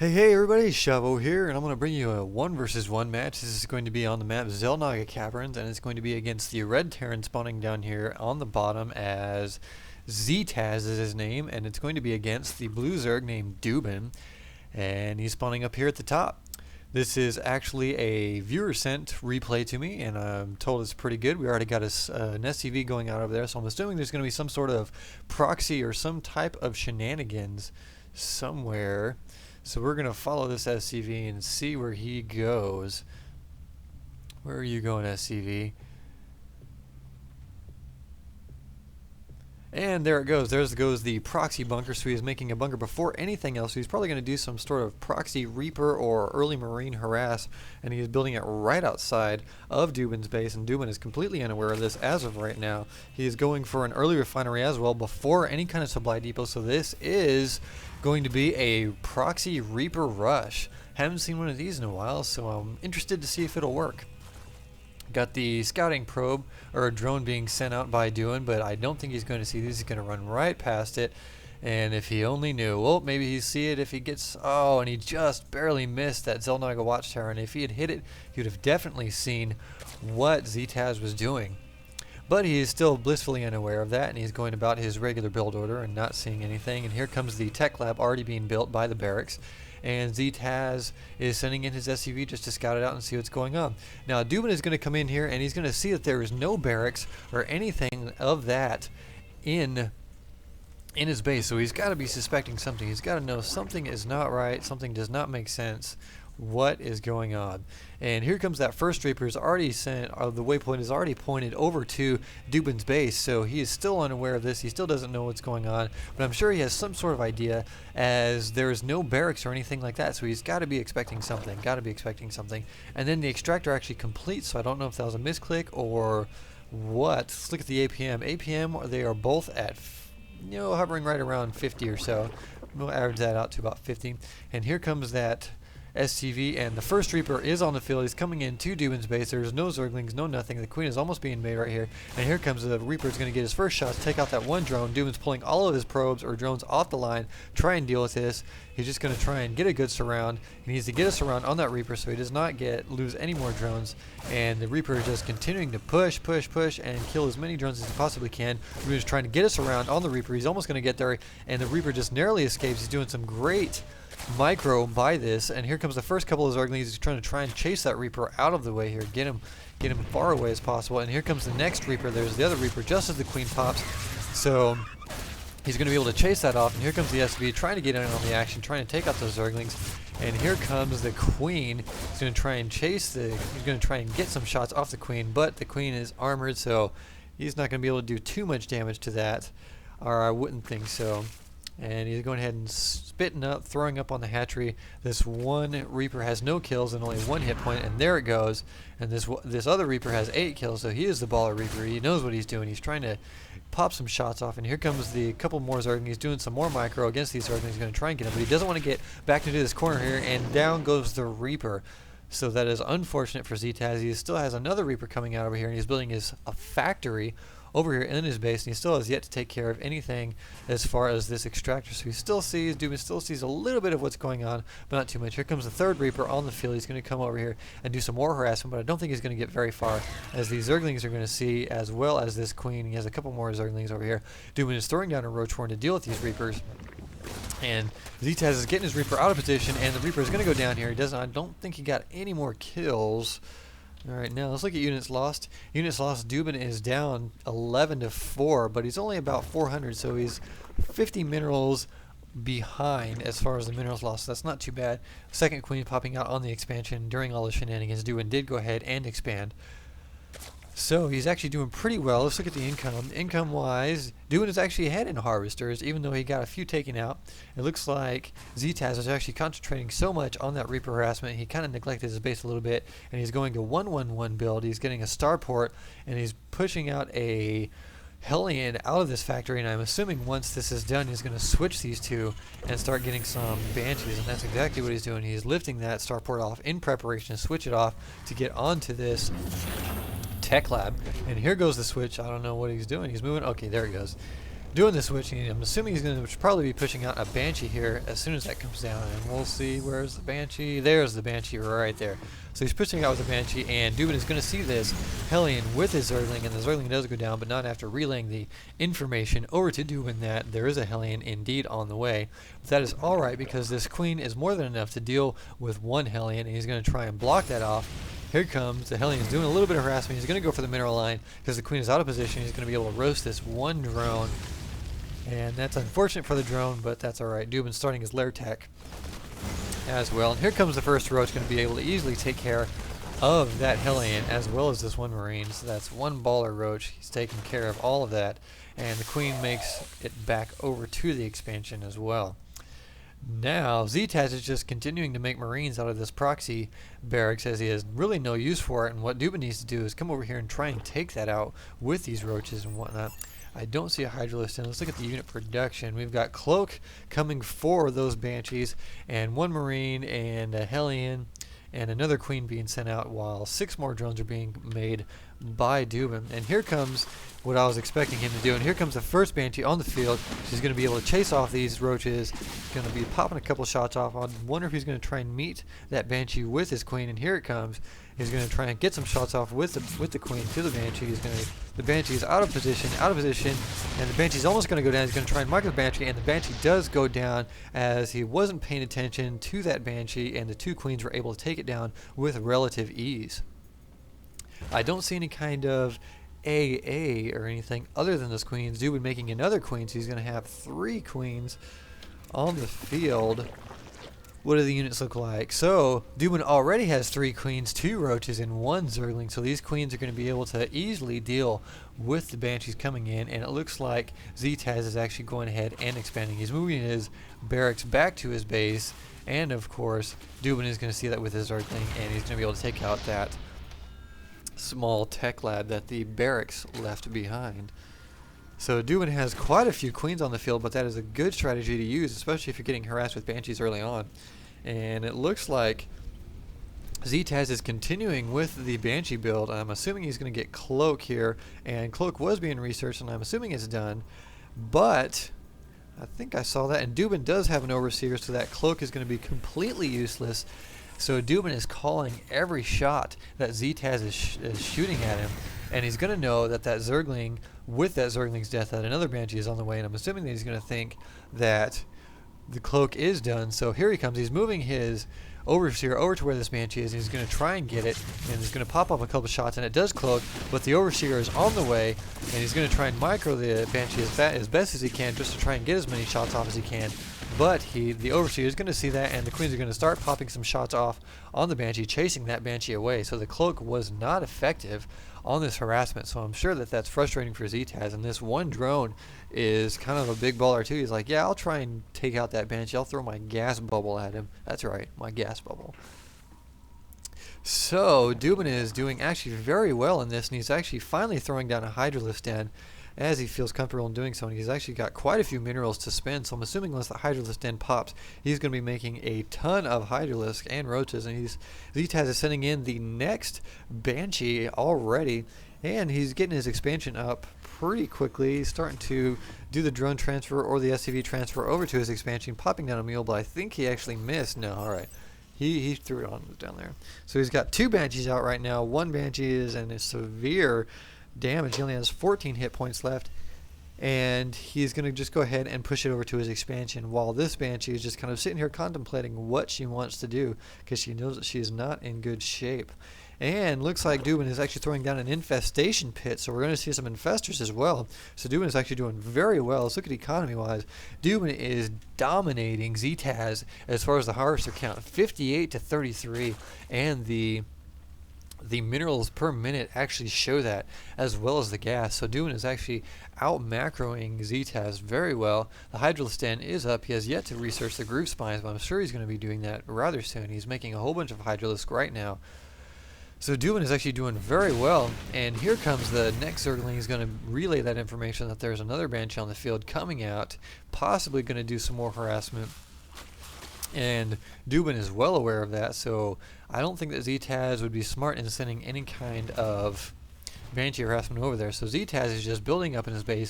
Hey everybody, Shavo here, and I'm going to bring you a 1 versus 1 match. This is going to be on the map XelNaga Caverns, and it's going to be against the red Terran spawning down here on the bottom as ZvT is his name, and it's going to be against the blue Zerg named Duban, and he's spawning up here at the top. This is actually a viewer sent replay to me, and I'm told it's pretty good. We already got an SCV going out over there, so I'm assuming there's going to be some sort of proxy or some type of shenanigans somewhere. So we're going to follow this SCV and see where he goes. Where are you going, SCV? And there it goes. There goes the proxy bunker. So he's making a bunker before anything else. So he's probably going to do some sort of proxy Reaper or early Marine harass. And he's building it right outside of Duban's base. And Duban is completely unaware of this as of right now. He is going for an early refinery as well before any kind of supply depot. So this is going to be a proxy Reaper rush. Haven't seen one of these in a while, so I'm interested to see if it'll work. Got the scouting probe or a drone being sent out by Duban, but I don't think he's going to see these. He's going to run right past it. And if he only knew, well, maybe he'd see it if he gets, oh, and he just barely missed that XelNaga watchtower. And if he had hit it, he would have definitely seen what ZvT was doing. But he is still blissfully unaware of that, and he's going about his regular build order and not seeing anything. And here comes the tech lab already being built by the barracks. And ZvT is sending in his SCV just to scout it out and see what's going on. Now, Duban is going to come in here, and he's going to see that there is no barracks or anything of that in his base. So he's got to be suspecting something. He's got to know something is not right, something does not make sense. What is going on? And here comes that first Reaper. Is already sent. The waypoint is already pointed over to Duban's base, so he is still unaware of this. He still doesn't know what's going on, but I'm sure he has some sort of idea, as there is no barracks or anything like that. So he's got to be expecting something. Got to be expecting something. And then the extractor actually completes. So I don't know if that was a misclick or what. Let's look at the APM. APM, they are both at, hovering right around 50 or so. We'll average that out to about 50. And here comes that SCV, and the first Reaper is on the field. He's coming in to Duban's base. There's no Zerglings, no nothing. The Queen is almost being made right here. And here comes the Reaper. Is going to get his first shots, take out that one drone. Duban's pulling all of his probes or drones off the line, try and deal with this. He's just going to try and get a good surround. He needs to get a surround on that Reaper so he does not lose any more drones. And the Reaper is just continuing to push, and kill as many drones as he possibly can. Duban's trying to get us around on the Reaper. He's almost going to get there, and the Reaper just narrowly escapes. He's doing some great micro by this, and here comes the first couple of Zerglings. He's trying to chase that Reaper out of the way here, get him far away as possible. And here comes the next Reaper. There's the other Reaper just as the Queen pops, so he's going to be able to chase that off. And here comes the SV trying to get in on the action, trying to take out those Zerglings. And here comes the Queen. He's going to try and he's going to try and get some shots off the Queen, but the Queen is armored, so he's not going to be able to do too much damage to that, or I wouldn't think so. And he's going ahead and spitting up, throwing up on the hatchery. This one Reaper has no kills and only 1 hit point, and there it goes. And this other Reaper has 8 kills, so he is the baller Reaper. He knows what he's doing. He's trying to pop some shots off, and here comes the couple more Zerglings. He's doing some more micro against these Zerglings. He's going to try and get him, but he doesn't want to get back into this corner here, and down goes the Reaper. So that is unfortunate for ZvT. He still has another Reaper coming out over here, and he's building a factory over here in his base, and he still has yet to take care of anything as far as this extractor. So Duban still sees a little bit of what's going on, but not too much. Here comes the third Reaper on the field. He's going to come over here and do some more harassment, but I don't think he's going to get very far, as these Zerglings are going to see, as well as this Queen. He has a couple more Zerglings over here. Duban is throwing down a Roach Horn to deal with these Reapers. And ZvT is getting his Reaper out of position, and the Reaper is going to go down here. I don't think he got any more kills. Alright, now let's look at units lost. Units lost, Duban is down 11-4, but he's only about 400, so he's 50 minerals behind as far as the minerals lost. So that's not too bad. Second Queen popping out on the expansion during all the shenanigans. Duban did go ahead and expand. So he's actually doing pretty well. Let's look at the income. Income-wise, Duban is actually ahead in harvesters, even though he got a few taken out. It looks like ZvT is actually concentrating so much on that Reaper harassment, he kind of neglected his base a little bit, and he's going to 1-1-1 build. He's getting a starport, and he's pushing out a Hellion out of this factory, and I'm assuming once this is done, he's going to switch these two and start getting some Banshees, and that's exactly what he's doing. He's lifting that starport off in preparation to switch it off to get onto this tech lab. And here goes the switch. I don't know what he's doing. He's moving. Okay, there he goes. doing the switching. I'm assuming he's going to probably be pushing out a Banshee here as soon as that comes down, and we'll see. Where's the Banshee? There's the Banshee right there. So he's pushing out with the Banshee, and Duban is going to see this Hellion with his Zergling, and the Zergling does go down, but not after relaying the information over to Duban that there is a Hellion indeed on the way. But that is alright, because this Queen is more than enough to deal with one Hellion, and he's going to try and block that off. Here comes the Hellion. He's doing a little bit of harassment. He's going to go for the mineral line because the Queen is out of position. He's going to be able to roast this one drone. And that's unfortunate for the drone, but that's alright. Duban's starting his lair tech as well. And here comes the first roach, going to be able to easily take care of that Hellion as well as this one Marine. So that's one baller roach. He's taking care of all of that. And the Queen makes it back over to the expansion as well. Now, Ztaz is just continuing to make Marines out of this proxy barracks as he has really no use for it, and what Duban needs to do is come over here and try and take that out with these roaches and whatnot. I don't see a Hydralisk in. Let's look at the unit production. We've got Cloak coming for those Banshees, and one Marine and a Hellion, and another Queen being sent out, while 6 more drones are being made by Duban. And here comes what I was expecting him to do, and here comes the first Banshee on the field. She's going to be able to chase off these roaches. Going to be popping a couple shots off. I wonder if he's going to try and meet that Banshee with his Queen, and here it comes. He's going to try and get some shots off with the Queen to the Banshee. The Banshee is out of position, and the Banshee's almost going to go down. He's going to try and mark the Banshee, and the Banshee does go down as he wasn't paying attention to that Banshee, and the 2 Queens were able to take it down with relative ease. I don't see any kind of AA or anything other than those Queens. Duban making another Queen, so he's going to have 3 Queens on the field. What do the units look like? So, Duban already has 3 Queens, 2 Roaches, and 1 Zergling, so these Queens are going to be able to easily deal with the Banshees coming in, and it looks like Ztaz is actually going ahead and expanding. He's moving his barracks back to his base, and of course, Duban is going to see that with his Zergling, and he's going to be able to take out that small tech lab that the barracks left behind. So Duban has quite a few Queens on the field, but that is a good strategy to use, especially if you're getting harassed with Banshees early on. And it looks like Ztaz is continuing with the Banshee build. I'm assuming he's going to get Cloak here, and Cloak was being researched, and I'm assuming it's done. But I think I saw that, and Duban does have an Overseer, so that Cloak is going to be completely useless. So Duban is calling every shot that Ztaz is shooting at him, and he's going to know that that Zergling, with that Zergling's death, that another Banshee is on the way, and I'm assuming that he's going to think that the Cloak is done. So here he comes. He's moving his Overseer over to where this Banshee is, and he's going to try and get it, and he's going to pop up a couple shots, and it does Cloak, but the Overseer is on the way, and he's going to try and micro the Banshee as best as he can, just to try and get as many shots off as he can. But the Overseer is going to see that, and the Queens are going to start popping some shots off on the Banshee, chasing that Banshee away. So the Cloak was not effective on this harassment, so I'm sure that that's frustrating for Ztaz. And this one drone is kind of a big baller too. He's like, yeah, I'll try and take out that Banshee. I'll throw my gas bubble at him. That's right, my gas bubble. So Duban is doing actually very well in this, and he's actually finally throwing down a Hydralisk Den as he feels comfortable in doing so, and he's actually got quite a few minerals to spend, so I'm assuming once the Hydralisk Den pops, he's going to be making a ton of Hydralisk and Roaches, and Ztaz is sending in the next Banshee already, and he's getting his expansion up pretty quickly. He's starting to do the drone transfer or the SCV transfer over to his expansion, popping down a mule, but I think he actually missed. No, alright. He threw it on down there. So he's got 2 Banshees out right now. 1 Banshee is in a severe damage. He only has 14 hit points left, and he's going to just go ahead and push it over to his expansion, while this Banshee is just kind of sitting here contemplating what she wants to do, because she knows that she is not in good shape. And looks like Duban is actually throwing down an infestation pit, so we're going to see some infestors as well. So Duban is actually doing very well. Let's look at economy wise. Duban is dominating Ztaz as far as the harvester count, 58 to 33, and the minerals per minute actually show that, as well as the gas. So Duban is actually out macroing Ztaz very well. The Hydralisk Den is up. He has yet to research the groove spines, but I'm sure he's going to be doing that rather soon. He's making a whole bunch of Hydralisk right now. So Duban is actually doing very well, and here comes the next Zergling. He's going to relay that information that there's another Banshee on the field coming out, possibly going to do some more harassment. And Duban is well aware of that, so I don't think that Ztaz would be smart in sending any kind of Banshee harassment over there. So Ztaz is just building up in his base,